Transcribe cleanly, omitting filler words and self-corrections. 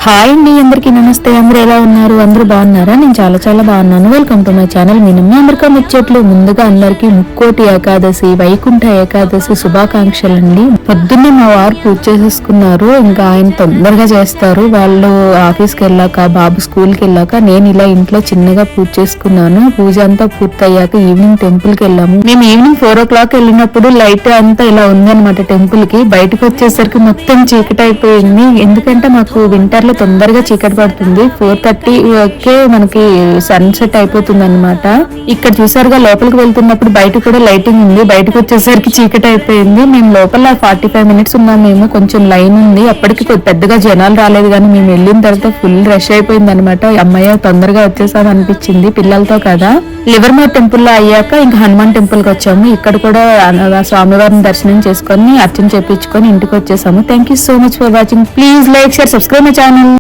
Hi అండి, అందరికీ నమస్తే. అందరూ ఎలా ఉన్నారు? అందరూ బాగున్నారా? నేను చాలా చాలా బాగున్నాను. Welcome to my channel. Me America ముచ్చట్లు. ముందుగా అందరికీ ముక్కోటి ఏకాదశి, వైకుంఠ ఏకాదశి శుభాకాంక్షలు అండి. పొద్దున్నే మా వారు పూజ చేసేసుకున్నారు. ఇంకా ఆయన తొందరగా చేస్తారు. వాళ్ళు ఆఫీస్కి వెళ్ళాక, బాబు స్కూల్కి వెళ్ళాక నేను ఇలా ఇంట్లో చిన్నగా పూజ చేసుకున్నాను. పూజ అంతా పూర్తయ్యాక ఈవినింగ్ టెంపుల్ కి వెళ్ళాము. మేము ఈవినింగ్ 4 o'clock వెళ్ళినప్పుడు లైట్ అంతా ఇలా ఉంది అనమాట టెంపుల్ కి. బయటకు వచ్చేసరికి మొత్తం చీకటి అయిపోయింది. ఎందుకంటే మాకు వింటర్ లో తొందరగా చీకటి పడుతుంది. 4:30కే మనకి సన్సెట్ అయిపోతుంది అనమాట. ఇక్కడ చూసారుగా, లోపలికి వెళ్తున్నప్పుడు బయట కూడా లైటింగ్ ఉంది. బయటకు వచ్చేసరికి చీకటి అయిపోయింది. మేము లోపల 45 minutes ఉన్నాం. మేము కొంచెం లైన్ ఉంది. అప్పటికి పెద్దగా జనాలు రాలేదు, కానీ మేము వెళ్ళిన తర్వాత ఫుల్ రష్ అయిపోయింది అనమాట. అమ్మాయి తొందరగా వచ్చేసాం అనిపించింది పిల్లలతో కదా. లివర్మోర్ టెంపుల్ లో అయ్యాక ఇంకా హనుమాన్ టెంపుల్ కి వచ్చాము. ఇక్కడ కూడా స్వామివారిని దర్శనం చేసుకొని అర్చన చేపించుకొని ఇంటికి వచ్చేసాము. Thank you so much for watching. Please like, share, subscribe my channel.